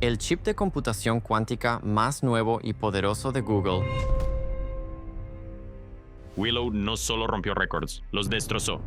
El chip de computación cuántica más nuevo y poderoso de Google. Willow no solo rompió récords, los destrozó.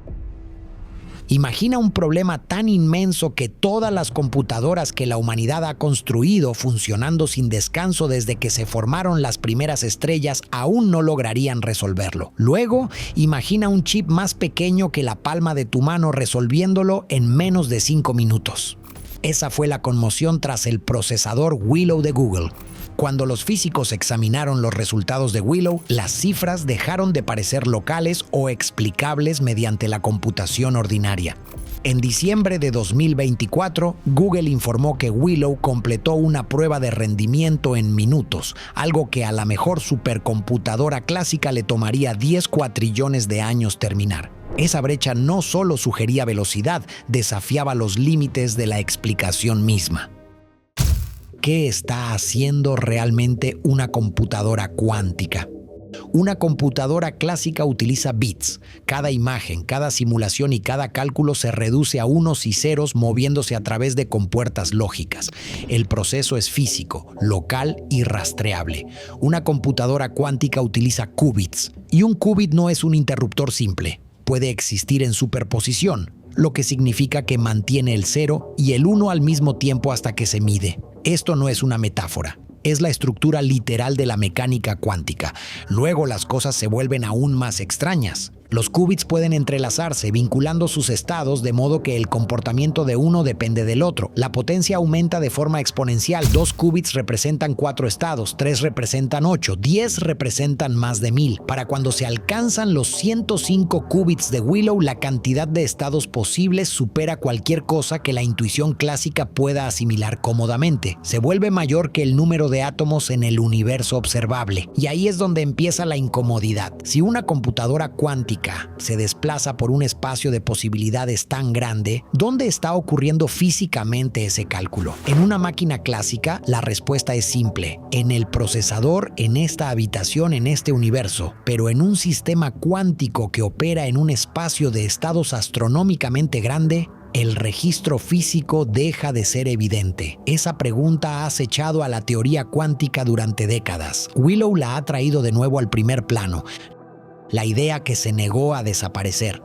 Imagina un problema tan inmenso que todas las computadoras que la humanidad ha construido funcionando sin descanso desde que se formaron las primeras estrellas aún no lograrían resolverlo. Luego, imagina un chip más pequeño que la palma de tu mano resolviéndolo en menos de 5 minutos. Esa fue la conmoción tras el procesador Willow de Google. Cuando los físicos examinaron los resultados de Willow, las cifras dejaron de parecer locales o explicables mediante la computación ordinaria. En diciembre de 2024, Google informó que Willow completó una prueba de rendimiento en minutos, algo que a la mejor supercomputadora clásica le tomaría 10 cuatrillones de años terminar. Esa brecha no solo sugería velocidad, desafiaba los límites de la explicación misma. ¿Qué está haciendo realmente una computadora cuántica? Una computadora clásica utiliza bits. Cada imagen, cada simulación y cada cálculo se reduce a unos y ceros moviéndose a través de compuertas lógicas. El proceso es físico, local y rastreable. Una computadora cuántica utiliza qubits. Y un qubit no es un interruptor simple. Puede existir en superposición, lo que significa que mantiene el 0 y el 1 al mismo tiempo hasta que se mide. Esto no es una metáfora, es la estructura literal de la mecánica cuántica. Luego las cosas se vuelven aún más extrañas. Los qubits pueden entrelazarse, vinculando sus estados de modo que el comportamiento de uno depende del otro. La potencia aumenta de forma exponencial. 2 qubits representan 4 estados, 3 representan 8, 10 representan más de 1000. Para cuando se alcanzan los 105 qubits de Willow, la cantidad de estados posibles supera cualquier cosa que la intuición clásica pueda asimilar cómodamente. Se vuelve mayor que el número de átomos en el universo observable. Y ahí es donde empieza la incomodidad. Si una computadora cuántica se desplaza por un espacio de posibilidades tan grande, ¿dónde está ocurriendo físicamente ese cálculo? En una máquina clásica, la respuesta es simple: en el procesador, en esta habitación, en este universo. Pero en un sistema cuántico que opera en un espacio de estados astronómicamente grande, el registro físico deja de ser evidente. Esa pregunta ha acechado a la teoría cuántica durante décadas. Willow la ha traído de nuevo al primer plano. La idea que se negó a desaparecer.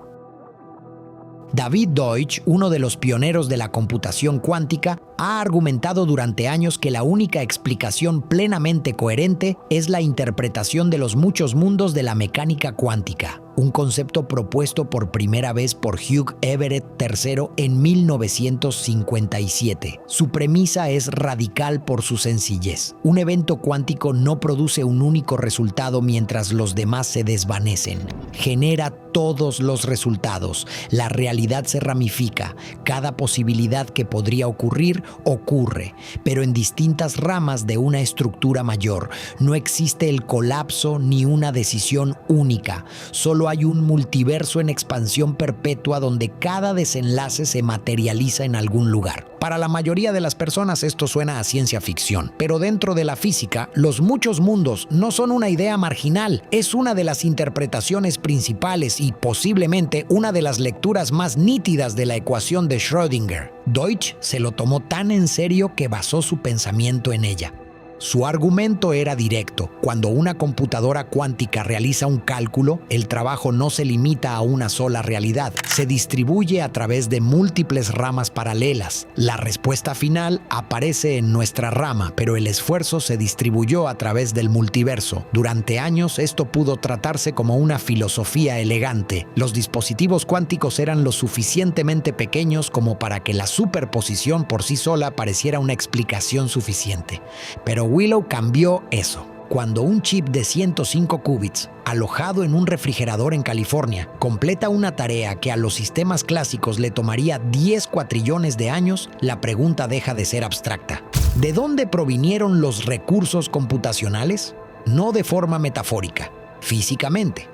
David Deutsch, uno de los pioneros de la computación cuántica, ha argumentado durante años que la única explicación plenamente coherente es la interpretación de los muchos mundos de la mecánica cuántica, un concepto propuesto por primera vez por Hugh Everett III en 1957. Su premisa es radical por su sencillez. Un evento cuántico no produce un único resultado mientras los demás se desvanecen. Genera todos los resultados. La realidad se ramifica. Cada posibilidad que podría ocurrir, ocurre, pero en distintas ramas de una estructura mayor. No existe el colapso ni una decisión única. Solo hay un multiverso en expansión perpetua donde cada desenlace se materializa en algún lugar. Para la mayoría de las personas esto suena a ciencia ficción, pero dentro de la física, los muchos mundos no son una idea marginal, es una de las interpretaciones principales y posiblemente una de las lecturas más nítidas de la ecuación de Schrödinger. Deutsch se lo tomó tan en serio que basó su pensamiento en ella. Su argumento era directo. Cuando una computadora cuántica realiza un cálculo, el trabajo no se limita a una sola realidad, se distribuye a través de múltiples ramas paralelas. La respuesta final aparece en nuestra rama, pero el esfuerzo se distribuyó a través del multiverso. Durante años esto pudo tratarse como una filosofía elegante. Los dispositivos cuánticos eran lo suficientemente pequeños como para que la superposición por sí sola pareciera una explicación suficiente. Pero Willow cambió eso. Cuando un chip de 105 qubits, alojado en un refrigerador en California, completa una tarea que a los sistemas clásicos le tomaría 10 cuatrillones de años, la pregunta deja de ser abstracta. ¿De dónde provinieron los recursos computacionales? No de forma metafórica, físicamente.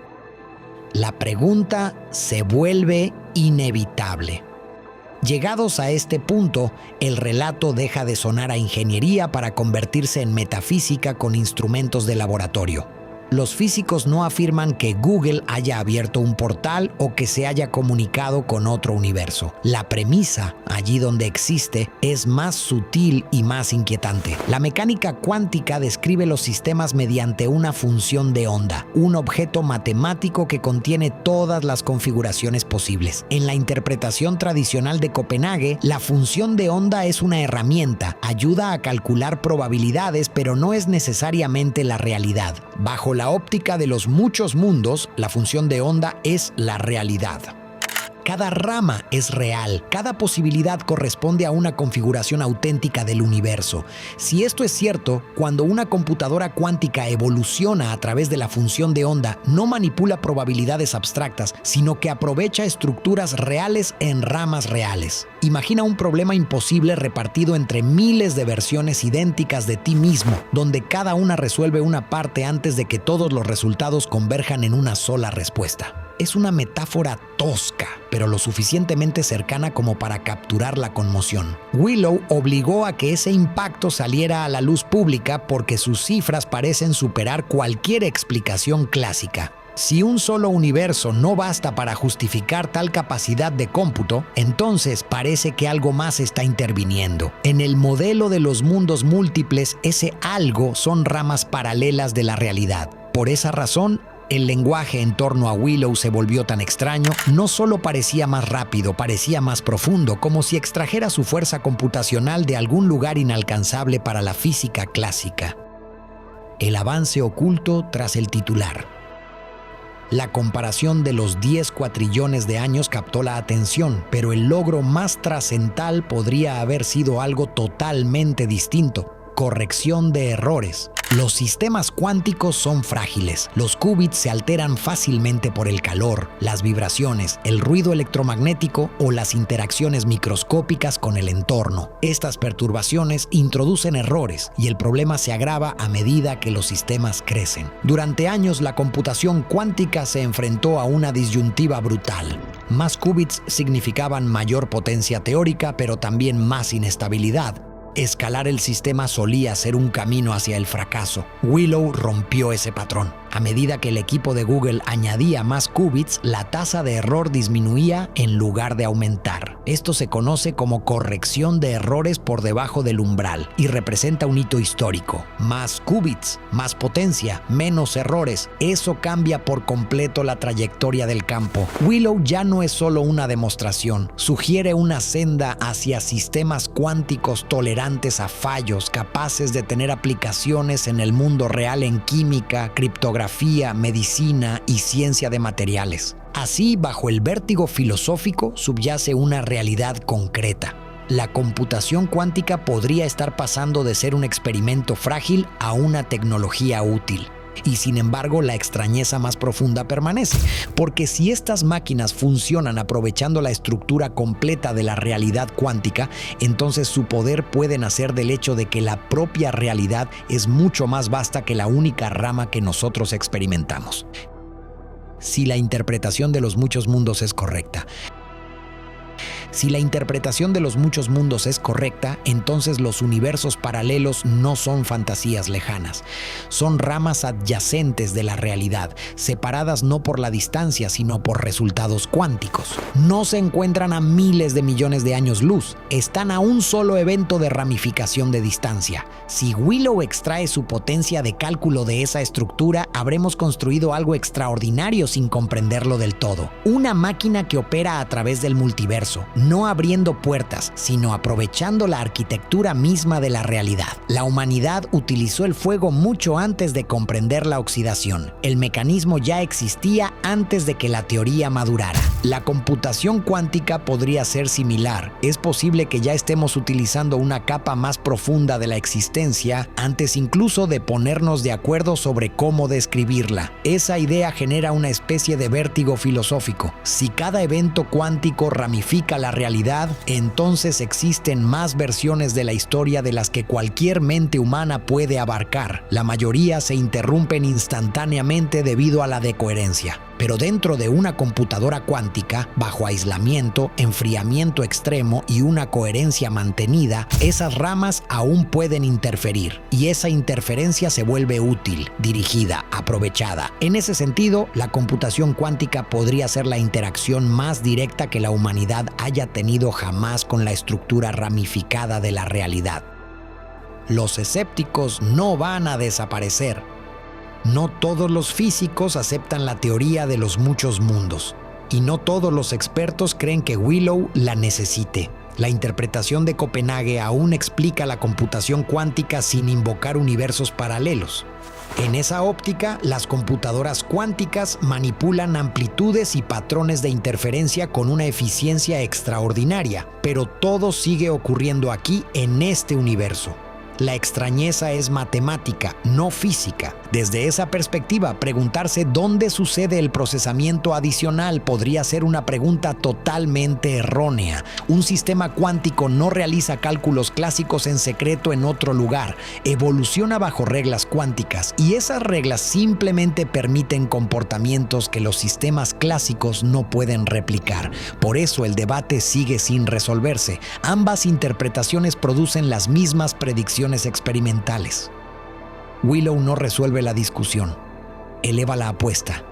La pregunta se vuelve inevitable. Llegados a este punto, el relato deja de sonar a ingeniería para convertirse en metafísica con instrumentos de laboratorio. Los físicos no afirman que Google haya abierto un portal o que se haya comunicado con otro universo. La premisa, allí donde existe, es más sutil y más inquietante. La mecánica cuántica describe los sistemas mediante una función de onda, un objeto matemático que contiene todas las configuraciones posibles. En la interpretación tradicional de Copenhague, la función de onda es una herramienta, ayuda a calcular probabilidades, pero no es necesariamente la realidad. Bajo la óptica de los muchos mundos, la función de onda es la realidad. Cada rama es real, cada posibilidad corresponde a una configuración auténtica del universo. Si esto es cierto, cuando una computadora cuántica evoluciona a través de la función de onda, no manipula probabilidades abstractas, sino que aprovecha estructuras reales en ramas reales. Imagina un problema imposible repartido entre miles de versiones idénticas de ti mismo, donde cada una resuelve una parte antes de que todos los resultados converjan en una sola respuesta. Es una metáfora tosca, pero lo suficientemente cercana como para capturar la conmoción. Willow obligó a que ese impacto saliera a la luz pública porque sus cifras parecen superar cualquier explicación clásica. Si un solo universo no basta para justificar tal capacidad de cómputo, entonces parece que algo más está interviniendo. En el modelo de los mundos múltiples, ese algo son ramas paralelas de la realidad. Por esa razón, el lenguaje en torno a Willow se volvió tan extraño, no solo parecía más rápido, parecía más profundo, como si extrajera su fuerza computacional de algún lugar inalcanzable para la física clásica. El avance oculto tras el titular. La comparación de los 10 cuatrillones de años captó la atención, pero el logro más trascendental podría haber sido algo totalmente distinto: corrección de errores. Los sistemas cuánticos son frágiles. Los qubits se alteran fácilmente por el calor, las vibraciones, el ruido electromagnético o las interacciones microscópicas con el entorno. Estas perturbaciones introducen errores y el problema se agrava a medida que los sistemas crecen. Durante años, la computación cuántica se enfrentó a una disyuntiva brutal. Más qubits significaban mayor potencia teórica, pero también más inestabilidad. Escalar el sistema solía ser un camino hacia el fracaso. Willow rompió ese patrón. A medida que el equipo de Google añadía más qubits, la tasa de error disminuía en lugar de aumentar. Esto se conoce como corrección de errores por debajo del umbral y representa un hito histórico. Más qubits, más potencia, menos errores. Eso cambia por completo la trayectoria del campo. Willow ya no es solo una demostración, sugiere una senda hacia sistemas cuánticos tolerantes a fallos, capaces de tener aplicaciones en el mundo real en química, criptografía, medicina y ciencia de materiales. Así, bajo el vértigo filosófico subyace una realidad concreta. La computación cuántica podría estar pasando de ser un experimento frágil a una tecnología útil. Y sin embargo, la extrañeza más profunda permanece, porque si estas máquinas funcionan aprovechando la estructura completa de la realidad cuántica, entonces su poder puede nacer del hecho de que la propia realidad es mucho más vasta que la única rama que nosotros experimentamos. Si la interpretación de los muchos mundos es correcta, entonces los universos paralelos no son fantasías lejanas. Son ramas adyacentes de la realidad, separadas no por la distancia, sino por resultados cuánticos. No se encuentran a miles de millones de años luz, están a un solo evento de ramificación de distancia. Si Willow extrae su potencia de cálculo de esa estructura, habremos construido algo extraordinario sin comprenderlo del todo. Una máquina que opera a través del multiverso, no abriendo puertas, sino aprovechando la arquitectura misma de la realidad. La humanidad utilizó el fuego mucho antes de comprender la oxidación. El mecanismo ya existía antes de que la teoría madurara. La computación cuántica podría ser similar. Es posible que ya estemos utilizando una capa más profunda de la existencia antes incluso de ponernos de acuerdo sobre cómo describirla. Esa idea genera una especie de vértigo filosófico. Si cada evento cuántico ramifica la realidad, entonces existen más versiones de la historia de las que cualquier mente humana puede abarcar. La mayoría se interrumpen instantáneamente debido a la decoherencia. Pero dentro de una computadora cuántica, bajo aislamiento, enfriamiento extremo y una coherencia mantenida, esas ramas aún pueden interferir. Y esa interferencia se vuelve útil, dirigida, aprovechada. En ese sentido, la computación cuántica podría ser la interacción más directa que la humanidad haya tenido jamás con la estructura ramificada de la realidad. Los escépticos no van a desaparecer. No todos los físicos aceptan la teoría de los muchos mundos, y no todos los expertos creen que Willow la necesite. La interpretación de Copenhague aún explica la computación cuántica sin invocar universos paralelos. En esa óptica, las computadoras cuánticas manipulan amplitudes y patrones de interferencia con una eficiencia extraordinaria, pero todo sigue ocurriendo aquí en este universo. La extrañeza es matemática, no física. Desde esa perspectiva, preguntarse dónde sucede el procesamiento adicional podría ser una pregunta totalmente errónea. Un sistema cuántico no realiza cálculos clásicos en secreto en otro lugar, evoluciona bajo reglas cuánticas, y esas reglas simplemente permiten comportamientos que los sistemas clásicos no pueden replicar. Por eso el debate sigue sin resolverse. Ambas interpretaciones producen las mismas predicciones experimentales. Willow no resuelve la discusión, eleva la apuesta,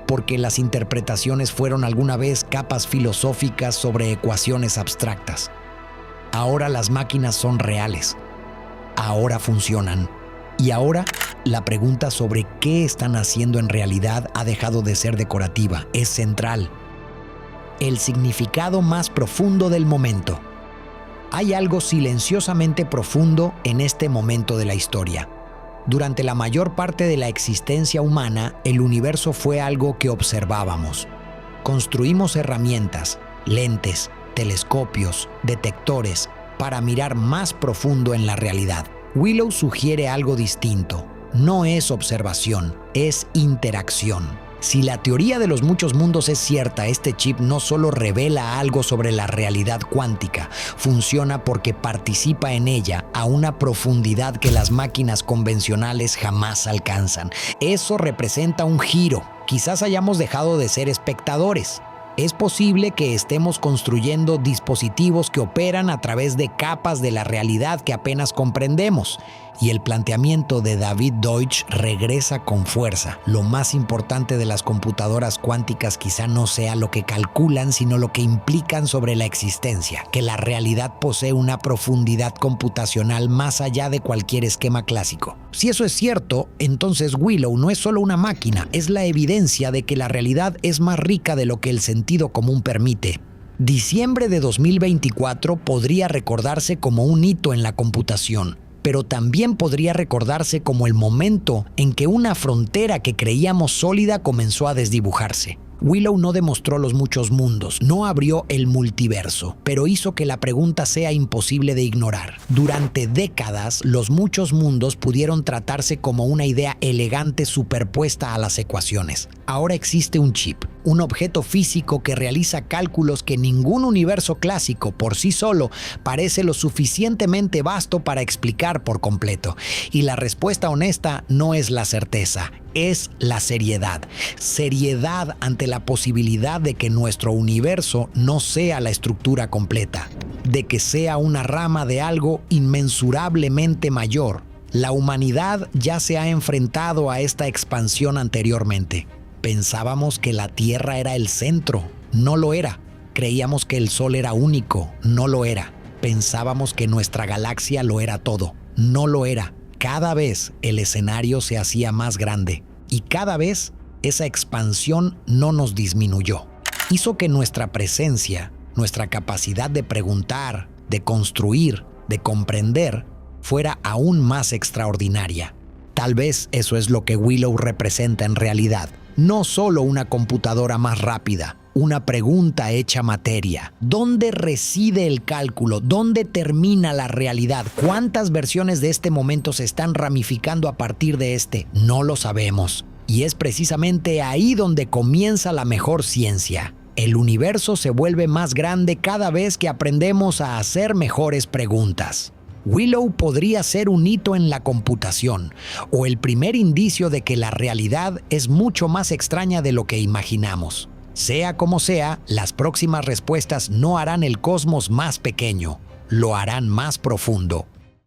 porque las interpretaciones fueron alguna vez capas filosóficas sobre ecuaciones abstractas. Ahora las máquinas son reales, ahora funcionan, y ahora la pregunta sobre qué están haciendo en realidad ha dejado de ser decorativa, es central. El significado más profundo del momento. Hay algo silenciosamente profundo en este momento de la historia. Durante la mayor parte de la existencia humana, el universo fue algo que observábamos. Construimos herramientas, lentes, telescopios, detectores, para mirar más profundo en la realidad. Willow sugiere algo distinto. No es observación, es interacción. Si la teoría de los muchos mundos es cierta, este chip no solo revela algo sobre la realidad cuántica, funciona porque participa en ella a una profundidad que las máquinas convencionales jamás alcanzan. Eso representa un giro. Quizás hayamos dejado de ser espectadores. Es posible que estemos construyendo dispositivos que operan a través de capas de la realidad que apenas comprendemos. Y el planteamiento de David Deutsch regresa con fuerza. Lo más importante de las computadoras cuánticas quizá no sea lo que calculan, sino lo que implican sobre la existencia, que la realidad posee una profundidad computacional más allá de cualquier esquema clásico. Si eso es cierto, entonces Willow no es solo una máquina, es la evidencia de que la realidad es más rica de lo que el sentido común permite. Diciembre de 2024 podría recordarse como un hito en la computación, pero también podría recordarse como el momento en que una frontera que creíamos sólida comenzó a desdibujarse. Willow no demostró los muchos mundos, no abrió el multiverso, pero hizo que la pregunta sea imposible de ignorar. Durante décadas, los muchos mundos pudieron tratarse como una idea elegante superpuesta a las ecuaciones. Ahora existe un chip, un objeto físico que realiza cálculos que ningún universo clásico por sí solo parece lo suficientemente vasto para explicar por completo. Y la respuesta honesta no es la certeza, es la seriedad. Seriedad ante la posibilidad de que nuestro universo no sea la estructura completa, de que sea una rama de algo inmensurablemente mayor. La humanidad ya se ha enfrentado a esta expansión anteriormente. Pensábamos que la Tierra era el centro, no lo era. Creíamos que el Sol era único, no lo era. Pensábamos que nuestra galaxia lo era todo, no lo era. Cada vez el escenario se hacía más grande y cada vez esa expansión no nos disminuyó. Hizo que nuestra presencia, nuestra capacidad de preguntar, de construir, de comprender, fuera aún más extraordinaria. Tal vez eso es lo que Willow representa en realidad. No solo una computadora más rápida, una pregunta hecha materia. ¿Dónde reside el cálculo? ¿Dónde termina la realidad? ¿Cuántas versiones de este momento se están ramificando a partir de este? No lo sabemos. Y es precisamente ahí donde comienza la mejor ciencia. El universo se vuelve más grande cada vez que aprendemos a hacer mejores preguntas. Willow podría ser un hito en la computación, o el primer indicio de que la realidad es mucho más extraña de lo que imaginamos. Sea como sea, las próximas respuestas no harán el cosmos más pequeño, lo harán más profundo.